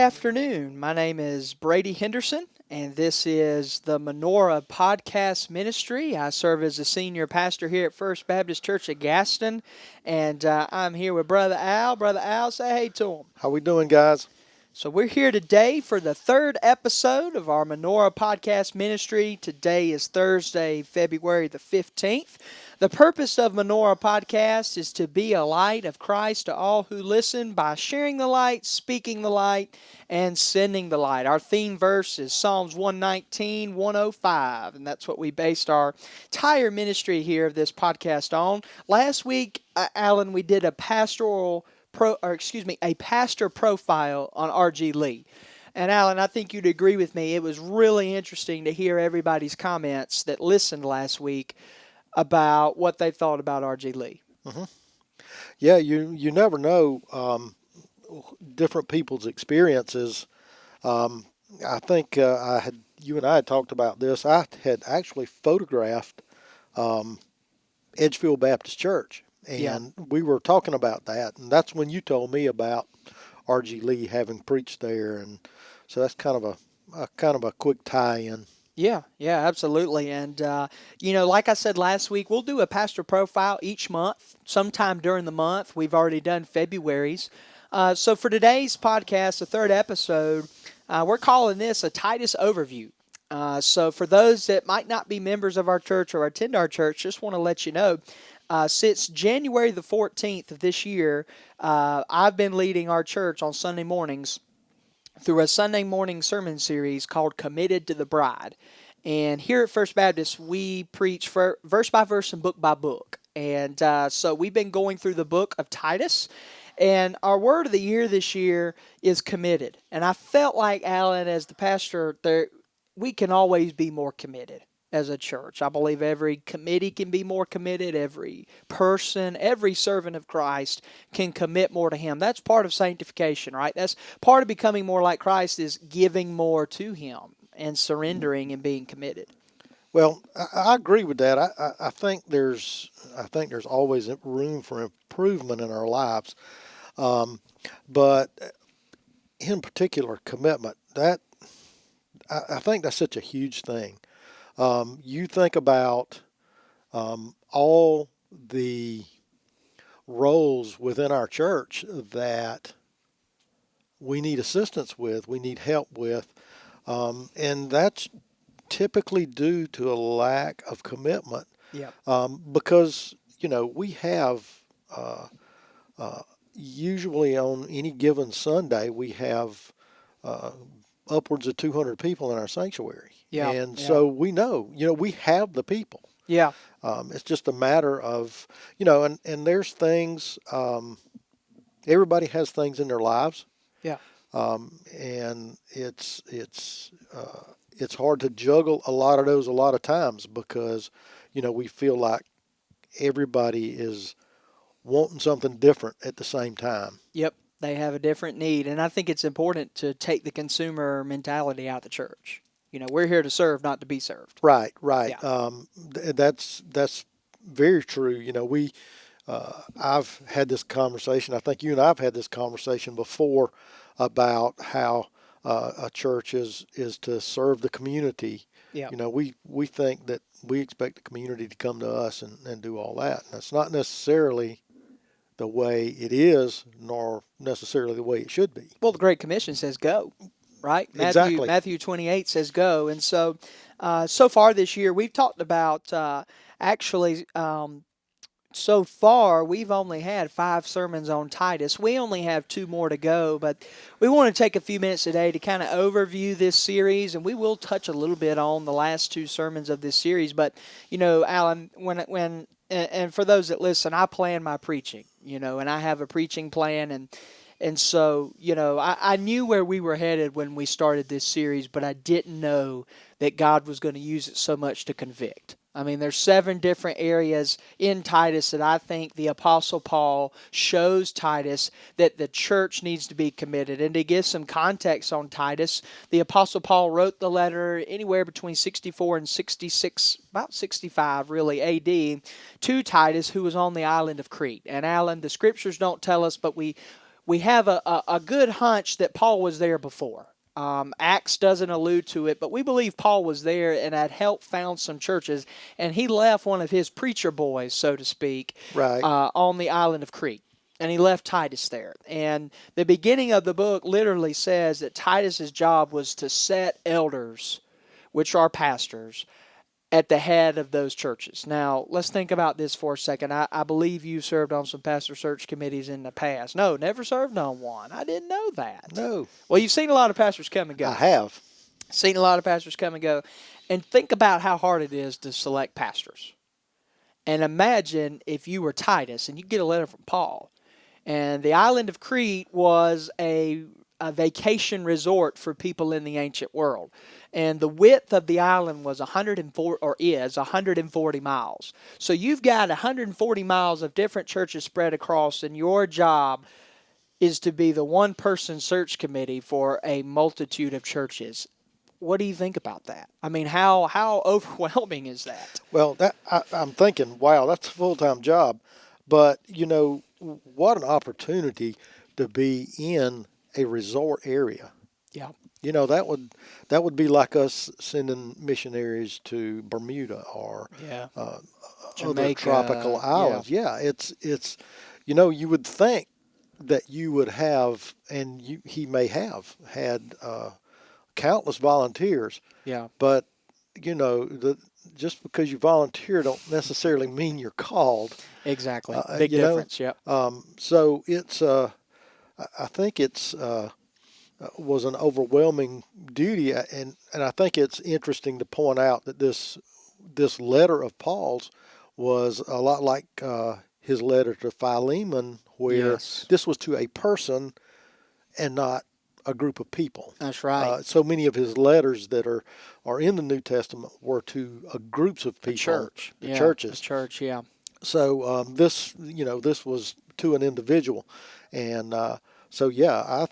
afternoon. My name is Brady Henderson, and this is the Menorah podcast ministry. I serve as a senior pastor here at First Baptist Church of Gaston, and I'm here with Brother Al. Brother Al, say hey to him. How we doing, guys? So we're here today for the third episode of our Menorah podcast ministry. Today is Thursday, February the 15th. The purpose of Menorah podcast is to be a light of Christ to all who listen by sharing the light, speaking the light, and sending the light. Our theme verse is Psalms 119, 105, and that's what we based our entire ministry here of this podcast on. Last week, Alan, we did a a pastor profile on R.G. Lee. And Alan, I think you'd agree with me. It was really interesting to hear everybody's comments that listened last week about what they thought about R.G. Lee. Mm-hmm. Yeah, you never know different people's experiences. I think you and I had talked about this. I had actually photographed Edgefield Baptist Church. And we were talking about that, and that's when you told me about R.G. Lee having preached there, and so that's kind of a quick tie-in. Yeah, absolutely. And, like I said last week, we'll do a pastor profile each month, sometime during the month. We've already done February's. So for today's podcast, the third episode, we're calling this a Titus overview. So for those that might not be members of our church or attend our church, just want to let you know, since January the 14th of this year, I've been leading our church on Sunday mornings through a Sunday morning sermon series called Committed to the Bride. And here at First Baptist, we preach verse by verse and book by book. And so we've been going through the book of Titus. And our word of the year this year is committed. And I felt like, Alan, as the pastor, we can always be more committed as a church. I believe every committee can be more committed. Every person, every servant of Christ can commit more to Him. That's part of sanctification, right? That's part of becoming more like Christ, is giving more to Him and surrendering and being committed. Well, I agree with that. I think there's always room for improvement in our lives, but in particular, commitment. That I think that's such a huge thing. You think about all the roles within our church that we need assistance with, we need help with, and that's typically due to a lack of commitment. Yeah. Because we have usually on any given Sunday we have upwards of 200 people in our sanctuary. Yeah. And so we know, we have the people. Yeah. It's just a matter of, and there's things, everybody has things in their lives. Yeah. And it's hard to juggle a lot of those a lot of times because, we feel like everybody is wanting something different at the same time. Yep. They have a different need. And I think it's important to take the consumer mentality out of the church. We're here to serve, not to be served. Right. Yeah. That's very true. I've had this conversation. I think you and I have had this conversation before about how a church is to serve the community. Yeah. We think that we expect the community to come to us and do all that. And that's not necessarily the way it is, nor necessarily the way it should be. Well, the Great Commission says go. Right? Exactly. Matthew 28 says go. And so, so far this year, we've talked about, so far, we've only had 5 sermons on Titus. We only have 2 more to go, but we want to take a few minutes today to kind of overview this series, and we will touch a little bit on the last 2 sermons of this series. But, Alan, and for those that listen, I plan my preaching, and I have a preaching plan, and so, I knew where we were headed when we started this series, but I didn't know that God was going to use it so much to convict. I mean, there's 7 different areas in Titus that I think the Apostle Paul shows Titus that the church needs to be committed. And to give some context on Titus, the Apostle Paul wrote the letter anywhere between 64 and 66, about 65 really, A.D., to Titus, who was on the island of Crete. And Alan, the scriptures don't tell us, but we we have a good hunch that Paul was there before. Acts doesn't allude to it, but we believe Paul was there and had helped found some churches, and he left one of his preacher boys, so to speak, Right. on the island of Crete. And he left Titus there. And the beginning of the book literally says that Titus's job was to set elders, which are pastors, at the head of those churches. Now, let's think about this for a second. I believe you served on some pastor search committees in the past. No, never served on one. I didn't know that. No, Well, you've seen a lot of pastors come and go. I have. Seen a lot of pastors come and go. And think about how hard it is to select pastors. And imagine if you were Titus and you get a letter from Paul. And the island of Crete was a vacation resort for people in the ancient world. And the width of the island was 104 or is 140 miles. So you've got 140 miles of different churches spread across, and your job is to be the one-person search committee for a multitude of churches. What do you think about that? I mean, how overwhelming is that? Well, I'm thinking, wow, that's a full-time job. But, what an opportunity to be in a resort area. Yeah. That would be like us sending missionaries to Bermuda or Yeah. other Jamaica, tropical islands. Yeah, it's you would think that you would have, and he may have had countless volunteers, Yeah. but just because you volunteer don't necessarily mean you're called. Exactly. Big difference. Yep. So it's I think it's was an overwhelming duty, and I think it's interesting to point out that this letter of Paul's was a lot like his letter to Philemon, where Yes. this was to a person and not a group of people. That's right. So many of his letters that are in the New Testament were to groups of people, Church. the Yeah. churches. The church. Yeah. So this was to an individual, and so yeah, I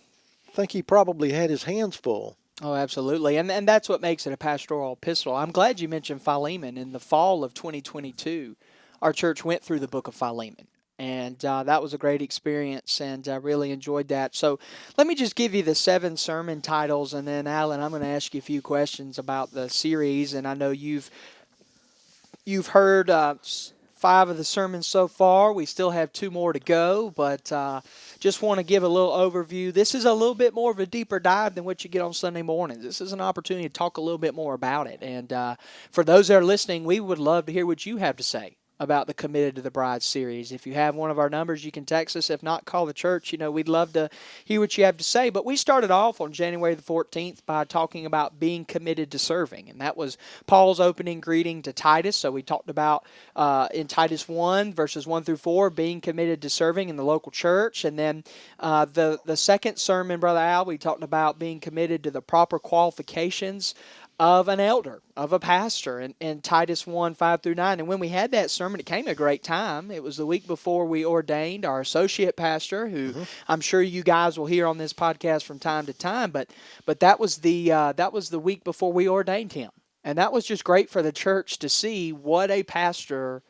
think he probably had his hands full. Oh, absolutely. And that's what makes it a pastoral epistle. I'm glad you mentioned Philemon. In the fall of 2022, our church went through the book of Philemon. And that was a great experience, and I really enjoyed that. So let me just give you the 7 sermon titles, and then, Alan, I'm going to ask you a few questions about the series. And I know you've heard 5 of the sermons so far. We still have 2 more to go, but just want to give a little overview. This is a little bit more of a deeper dive than what you get on Sunday mornings. This is an opportunity to talk a little bit more about it. And for those that are listening, we would love to hear what you have to say about the Committed to the Bride series. If you have one of our numbers, you can text us. If not, call the church. We'd love to hear what you have to say. But we started off on January the 14th by talking about being committed to serving. And that was Paul's opening greeting to Titus. So we talked about in Titus 1, verses 1 through 4, being committed to serving in the local church. And then the second sermon, Brother Al, we talked about being committed to the proper qualifications of an elder, of a pastor, in Titus 1, 5 through 9. And when we had that sermon, it came at a great time. It was the week before we ordained our associate pastor, who I'm sure you guys will hear on this podcast from time to time. But that was the week before we ordained him. And that was just great for the church to see what a pastor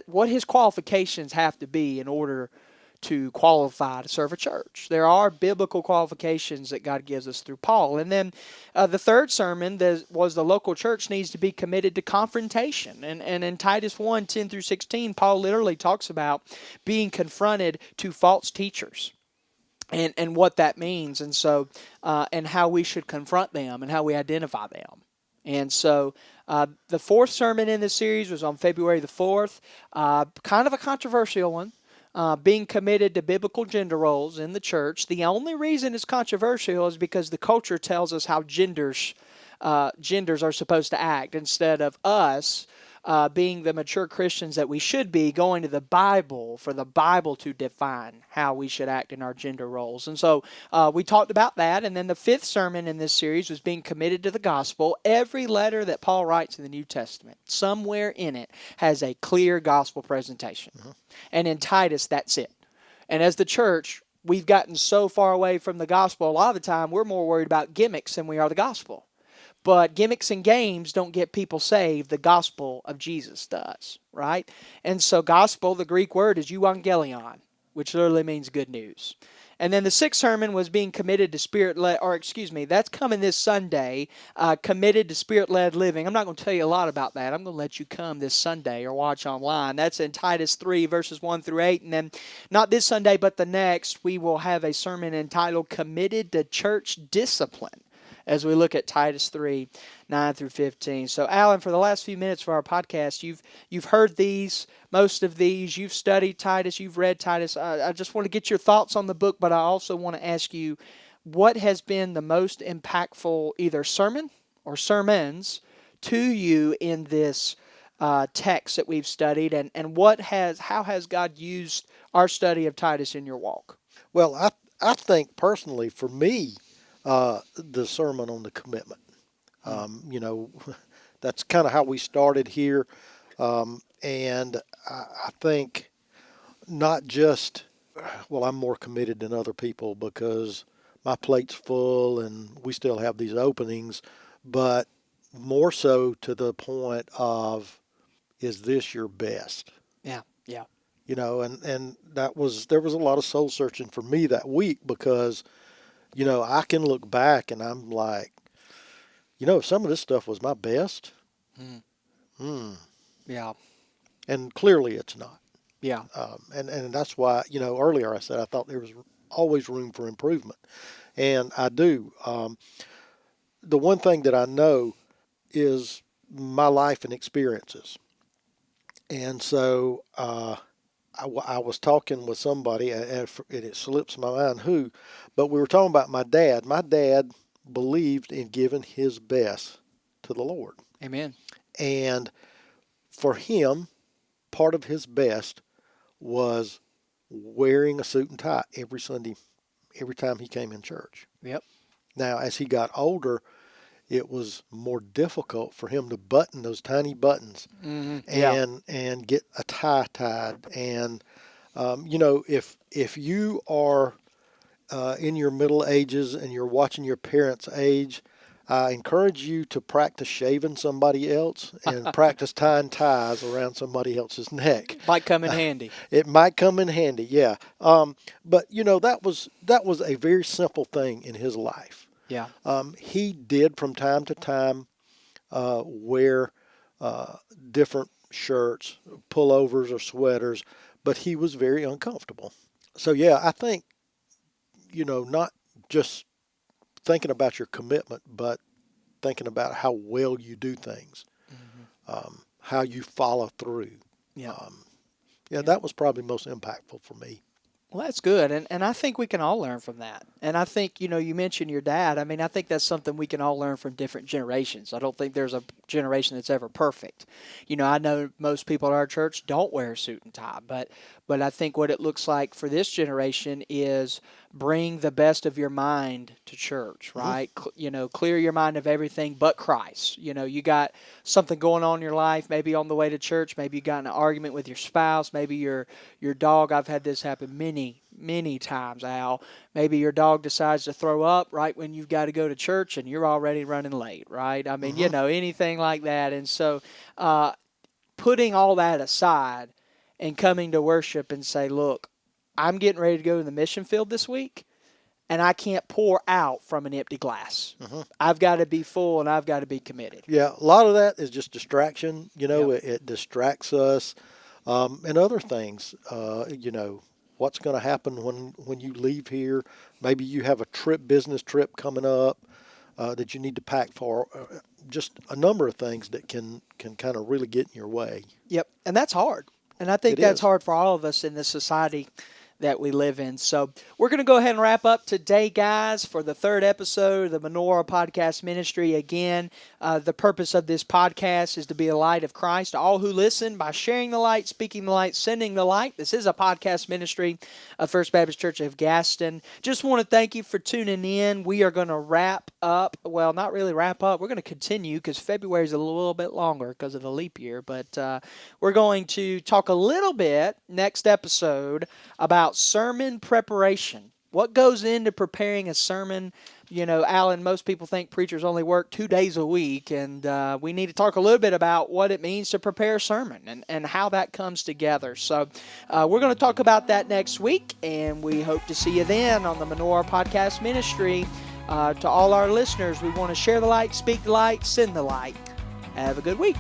what his qualifications have to be in order to qualify to serve a church. There are biblical qualifications that God gives us through Paul. And then the third sermon was the local church needs to be committed to confrontation. And in Titus 1, 10 through 16, Paul literally talks about being confronted to false teachers and what that means. And so, and how we should confront them and how we identify them. And so the fourth sermon in this series was on February the 4th, kind of a controversial one. Being committed to biblical gender roles in the church. The only reason it's controversial is because the culture tells us how genders are supposed to act, instead of us being the mature Christians that we should be, going to the Bible for the Bible to define how we should act in our gender roles. And so we talked about that. And then the fifth sermon in this series was being committed to the gospel. Every letter that Paul writes in the New Testament, somewhere in it, has a clear gospel presentation. And in Titus, that's it. And as the church, we've gotten so far away from the gospel, a lot of the time we're more worried about gimmicks than we are the gospel. But gimmicks and games don't get people saved. The gospel of Jesus does, right? And so gospel, the Greek word is euangelion, which literally means good news. And then the sixth sermon was being committed to spirit-led, or excuse me, that's coming this Sunday, committed to spirit-led living. I'm not going to tell you a lot about that. I'm going to let you come this Sunday or watch online. That's in Titus 3, verses 1 through 8. And then not this Sunday, but the next, we will have a sermon entitled Committed to Church Discipline, as we look at Titus 3, 9 through 15. So, Alan, for the last few minutes of our podcast, you've heard these, most of these. You've studied Titus. You've read Titus. I just want to get your thoughts on the book, but I also want to ask you, what has been the most impactful either sermon or sermons to you in this text that we've studied, and how has God used our study of Titus in your walk? Well, I think personally, for me, the sermon on the commitment. You know, that's kind of how we started here. And I think not just, well, I'm more committed than other people because my plate's full and we still have these openings, but more so to the point of, is this your best? Yeah, yeah. You know, and there was a lot of soul searching for me that week because, you know, I can look back and I'm like, you know, if some of this stuff was my best, Yeah, and clearly it's not. yeah. And that's why, you know, earlier I said I thought there was always room for improvement. And I do. The one thing that I know is my life and experiences. And so I was talking with somebody, and it slips my mind who, but we were talking about my dad. My dad believed in giving his best to the Lord. Amen. And for him, part of his best was wearing a suit and tie every Sunday, every time he came in church. Yep. Now, as he got older, it was more difficult for him to button those tiny buttons Yeah. and get a tie tied. And you know, if you are in your middle ages and you're watching your parents age, I encourage you to practice shaving somebody else and practice tying ties around somebody else's neck. Might come in handy. It might come in handy, yeah. But you know, that was a very simple thing in his life. Yeah. He did from time to time wear different shirts, pullovers or sweaters, but he was very uncomfortable. So yeah, I think, you know, not just thinking about your commitment, but thinking about how well you do things, how you follow through. Yeah. Yeah, that was probably most impactful for me. Well, that's good. And I think we can all learn from that. And I think, you know, you mentioned your dad. I mean, I think that's something we can all learn from different generations. I don't think there's a generation that's ever perfect. You know, I know most people at our church don't wear a suit and tie, but I think what it looks like for this generation is bring the best of your mind to church, right? You know, clear your mind of everything but Christ. You know, you got something going on in your life, maybe on the way to church, maybe you got in an argument with your spouse, maybe your dog. I've had this happen many times, Al. Maybe your dog decides to throw up right when you've got to go to church and you're already running late, right? I mean, you know, anything like that. And so putting all that aside and coming to worship and say, look, I'm getting ready to go to the mission field this week, and I can't pour out from an empty glass. I've got to be full and I've got to be committed. Yeah, a lot of that is just distraction. You know, Yep. it distracts us, and other things. You know, what's going to happen when you leave here? Maybe you have a business trip coming up that you need to pack for. Just a number of things that can kind of really get in your way. Yep, and that's hard. And I think It that's is. hard for all of us in this society that we live in. So we're going to go ahead and wrap up today, guys, for the third episode of the Menorah Podcast Ministry. Again, the purpose of this podcast is to be a light of Christ to all who listen by sharing the light, speaking the light, sending the light. This is a podcast ministry of First Baptist Church of Gaston. Just want to thank you for tuning in. We are going to wrap up. Well, not really wrap up. We're going to continue because February is a little bit longer because of the leap year. But we're going to talk a little bit next episode about sermon preparation. What goes into preparing a sermon Alan, most people think preachers only work 2 days a week, and we need to talk a little bit about what it means to prepare a sermon and how that comes together. So we're going to talk about that next week, and we hope to see you then on the Menorah Podcast Ministry. To all our listeners, we want to share the light, speak the light, send the light. Have a good week.